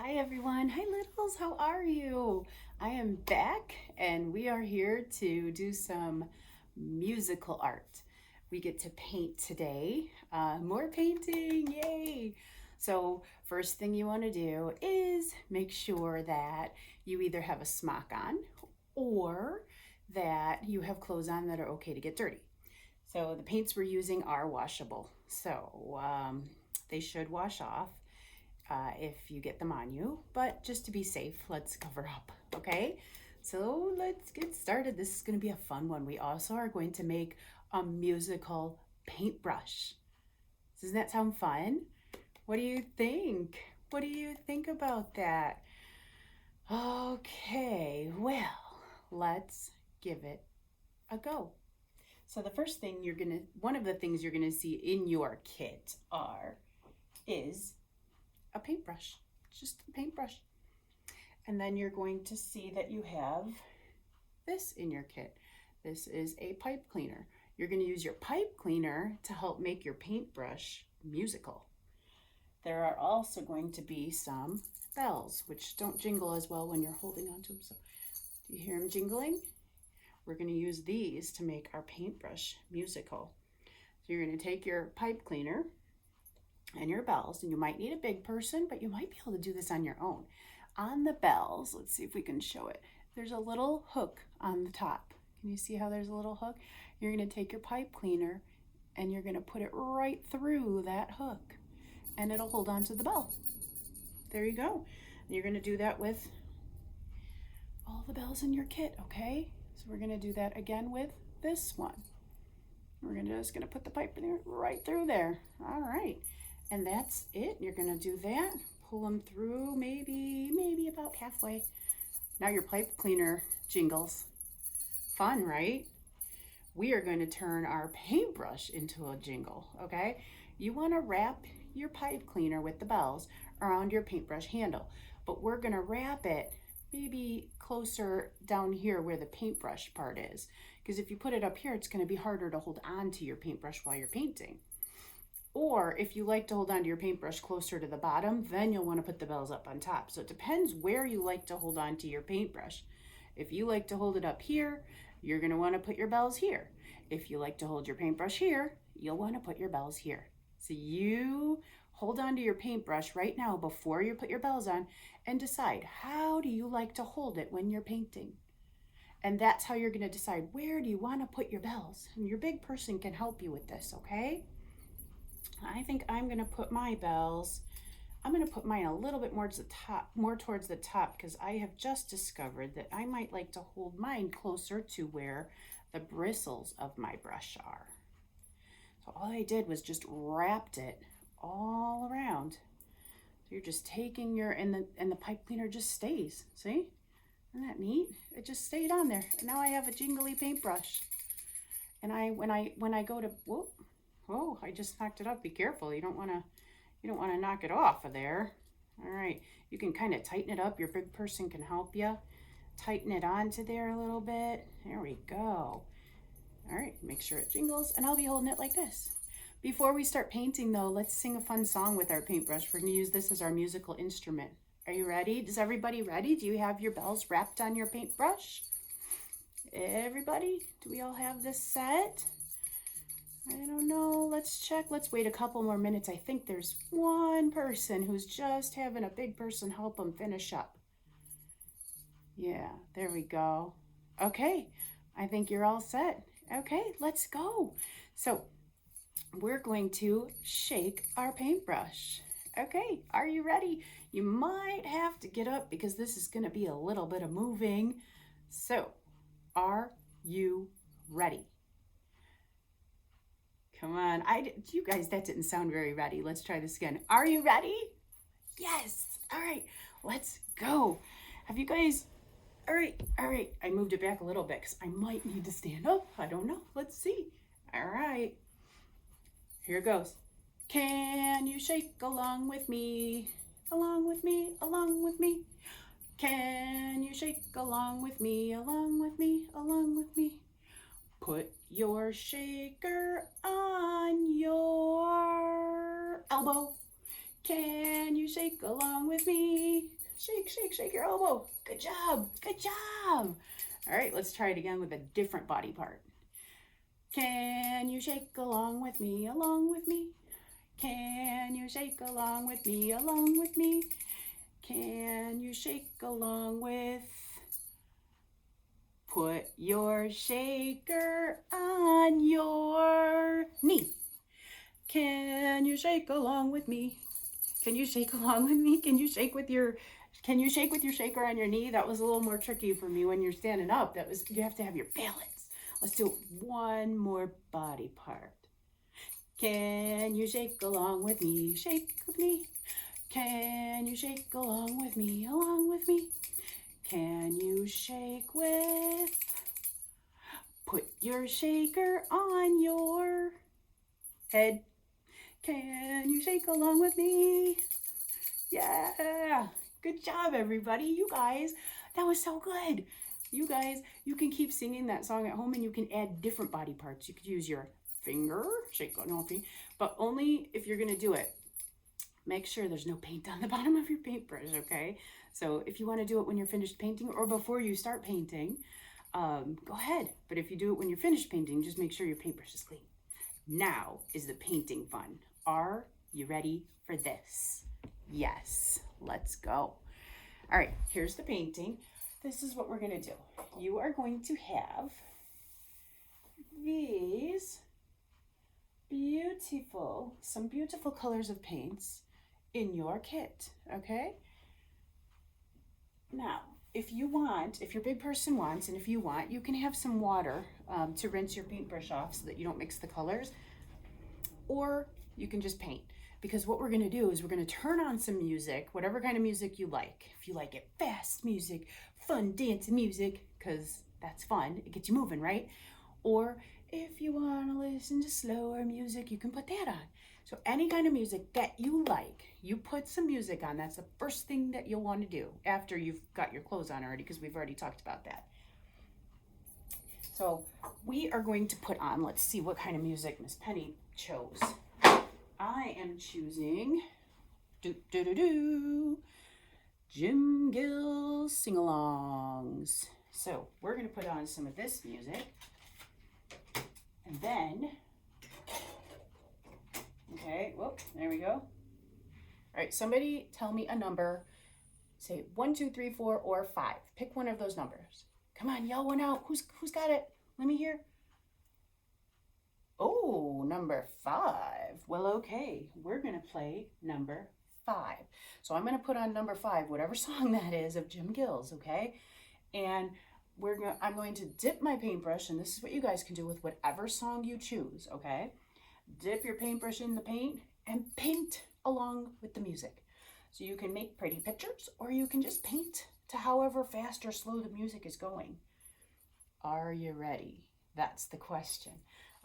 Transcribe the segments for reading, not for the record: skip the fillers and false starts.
Hi everyone. Hi littles. How are you? I am back and we are here to do some musical art. We get to paint today. More painting. Yay. So first thing you want to do is make sure that you either have a smock on or that you have clothes on that are okay to get dirty. So the paints we're using are washable. So they should wash off if you get them on you, but just to be safe, let's cover up, okay? So let's get started. This is going to be a fun one. We also are going to make a musical paintbrush. Doesn't that sound fun? What do you think? What do you think about that? Okay, well, let's give it a go. So the first thing one of the things you're gonna see in your kit is a paintbrush, just a paintbrush. And then you're going to see that you have this in your kit. This is a pipe cleaner. You're going to use your pipe cleaner to help make your paintbrush musical. There are also going to be some bells, which don't jingle as well when you're holding onto them. So do you hear them jingling? We're going to use these to make our paintbrush musical. So you're going to take your pipe cleaner and your bells, and you might need a big person, but you might be able to do this on your own. On the bells, let's see if we can show it. There's a little hook on the top. Can you see how there's a little hook? You're going to take your pipe cleaner and you're going to put it right through that hook and it'll hold on to the bell. There you go. And you're going to do that with all the bells in your kit, okay? So we're going to do that again with this one. We're just going to put the pipe cleaner right through there. All right. And that's it. You're going to do that. Pull them through maybe about halfway. Now your pipe cleaner jingles. Fun, right? We are going to turn our paintbrush into a jingle, okay? You want to wrap your pipe cleaner with the bells around your paintbrush handle, but we're going to wrap it maybe closer down here where the paintbrush part is, because if you put it up here, it's going to be harder to hold on to your paintbrush while you're painting. Or if you like to hold on to your paintbrush closer to the bottom, then you'll want to put the bells up on top. So it depends where you like to hold on to your paintbrush. If you like to hold it up here, you're going to want to put your bells here. If you like to hold your paintbrush here, you'll want to put your bells here. So you hold on to your paintbrush right now before you put your bells on and decide, how do you like to hold it when you're painting? And that's how you're going to decide, where do you want to put your bells? And your big person can help you with this, okay? I think I'm going to put my bells, I'm going to put mine a little bit more towards the top, because I have just discovered that I might like to hold mine closer to where the bristles of my brush are. So all I did was just wrapped it all around. So you're just taking your, and the pipe cleaner just stays, see? Isn't that neat? It just stayed on there. And now I have a jingly paintbrush. And when I go to, whoop, oh, I just knocked it up. Be careful. You don't want to knock it off of there. All right. You can kind of tighten it up. Your big person can help you. Tighten it onto there a little bit. There we go. All right. Make sure it jingles. And I'll be holding it like this. Before we start painting, though, let's sing a fun song with our paintbrush. We're going to use this as our musical instrument. Are you ready? Is everybody ready? Do you have your bells wrapped on your paintbrush? Everybody? Do we all have this set? I don't know. Let's check. Let's wait a couple more minutes. I think there's one person who's just having a big person help them finish up. Yeah, there we go. Okay, I think you're all set. Okay, let's go. So we're going to shake our paintbrush. Okay, are you ready? You might have to get up because this is going to be a little bit of moving. So, are you ready? Come on, you guys, that didn't sound very ready. Let's try this again. Are you ready? Yes. All right, let's go. Have you guys, all right. I moved it back a little bit because I might need to stand up. I don't know. Let's see. All right, here goes. Can you shake along with me? Along with me, along with me. Can you shake along with me? Along with me, along with me. Put your shaker on your elbow. Can you shake along with me? Shake, shake, shake your elbow. Good job. Good job. All right, let's try it again with a different body part. Can you shake along with me? Along with me? Can you shake along with me? Along with me? Can you shake along with? Put your shaker on your knee. Can you shake along with me? Can you shake along with me? Can you shake with your shaker on your knee? That was a little more tricky for me when you're standing up. You have to have your balance. Let's do one more body part. Can you shake along with me? Shake with me. Can you shake along with me? Along with me. Can you shake with? Put your shaker on your head. Can you shake along with me? Yeah. Good job, everybody. You guys, that was so good. You guys, you can keep singing that song at home and you can add different body parts. You could use your finger, shake on your feet, but only if you're going to do it. Make sure there's no paint on the bottom of your paintbrush, okay? So if you want to do it when you're finished painting or before you start painting, go ahead. But if you do it when you're finished painting, just make sure your paintbrush is clean. Now is the painting fun. Are you ready for this? Yes, let's go. All right, here's the painting. This is what we're going to do. You are going to have these some beautiful colors of paints in your kit, okay? Now, if your big person wants, and if you want, you can have some water to rinse your paintbrush off so that you don't mix the colors, or you can just paint. Because what we're gonna do is we're gonna turn on some music, whatever kind of music you like. If you like it fast music, fun dancing music, because that's fun, it gets you moving, right? Or if you wanna listen to slower music, you can put that on. So any kind of music that you like, you put some music on. That's the first thing that you'll wanna do after you've got your clothes on already, because we've already talked about that. So we are going to put on, let's see what kind of music Miss Penny chose. I am choosing Jim Gill sing-alongs. So we're going to put on some of this music. And then, okay, whoop, there we go. All right, somebody tell me a number. Say 1, 2, 3, 4, or 5. Pick one of those numbers. Come on, yell one out. Who's got it? Let me hear. Oh, number 5. Well, okay, we're going to play number 5. So I'm going to put on number 5, whatever song that is of Jim Gill's, okay? And I'm going to dip my paintbrush, and this is what you guys can do with whatever song you choose, okay? Dip your paintbrush in the paint and paint along with the music. So you can make pretty pictures, or you can just paint to however fast or slow the music is going. Are you ready? That's the question.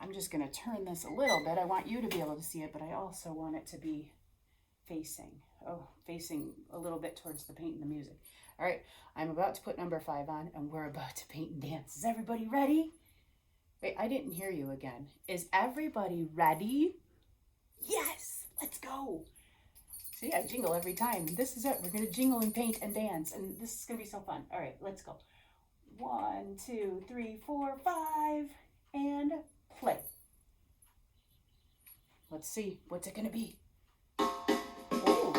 I'm just going to turn this a little bit. I want you to be able to see it, but I also want it to be facing a little bit towards the paint and the music. All right, I'm about to put number 5 on, and we're about to paint and dance. Is everybody ready? Wait, I didn't hear you again. Is everybody ready? Yes, let's go. See, I jingle every time. This is it. We're going to jingle and paint and dance, and this is going to be so fun. All right, let's go. 1, 2, 3, 4, 5, and play. Let's see, what's it gonna be? Oh,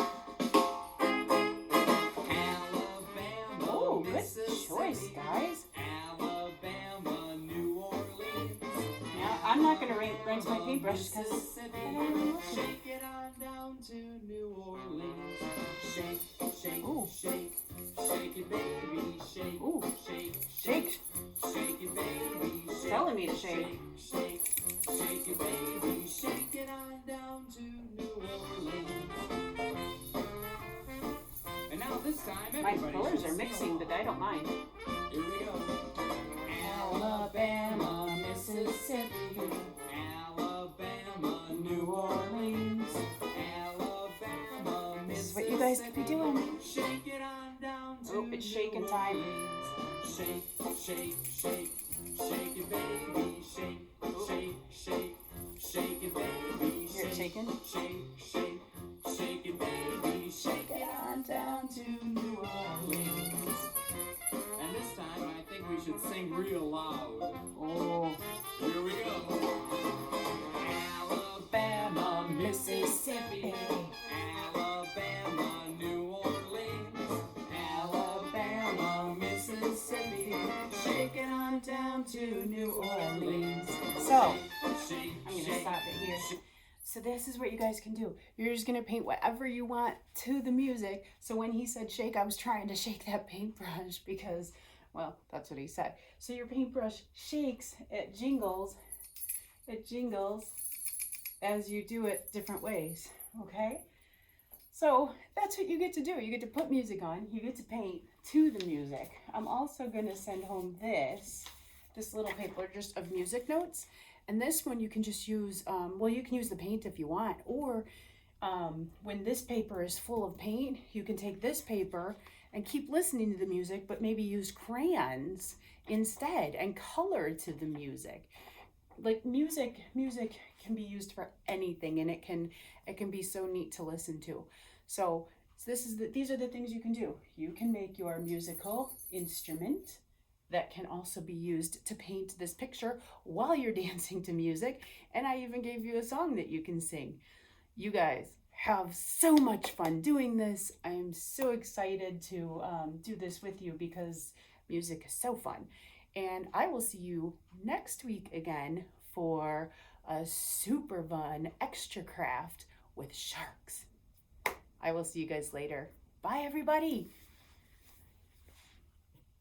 oh, good choice, guys. Alabama, New Orleans. Now, I'm not gonna rinse my paintbrush because Shake it on down to New Orleans. Shake, shake, ooh. shake, shake it, baby, shake, Ooh. shake, Shake. shake it, baby, shake, Telling me to shake. shake, shake it, baby, shake it on down to New Orleans. And now this time, My everybody colors should are mixing, but I don't mind. Here we go. Alabama, Mississippi, Alabama, New Orleans. Alabama, This is what you guys could be doing. Shake it on down to Oh, it's shaking time. Shake, shake, shake, shake it, baby, shake, shake, shake, shake it, baby, You're shaking? shake, shake, shake it, baby, shake. down to New Orleans. And this time I think we should sing real loud. Oh, Here we go. Alabama, Mississippi. Alabama, New Orleans. Alabama, Mississippi. Shake it on down to New Orleans. So, Shake, I'm going to shake, stop it here. shake. So this is what you guys can do. You're just going to paint whatever you want to the music. So when he said shake, I was trying to shake that paintbrush because, well, that's what he said. So your paintbrush shakes, it jingles as you do it different ways, okay? So that's what you get to do. You get to put music on, you get to paint to the music. I'm also going to send home this little paper just of music notes. And this one you can just use, well, you can use the paint if you want, or when this paper is full of paint, you can take this paper and keep listening to the music, but maybe use crayons instead and color to the music. Like music can be used for anything, and it can be so neat to listen to. So these are the things you can do. You can make your musical instrument that can also be used to paint this picture while you're dancing to music. And I even gave you a song that you can sing. You guys have so much fun doing this. I am so excited to do this with you because music is so fun. And I will see you next week again for a super fun extra craft with sharks. I will see you guys later. Bye, everybody.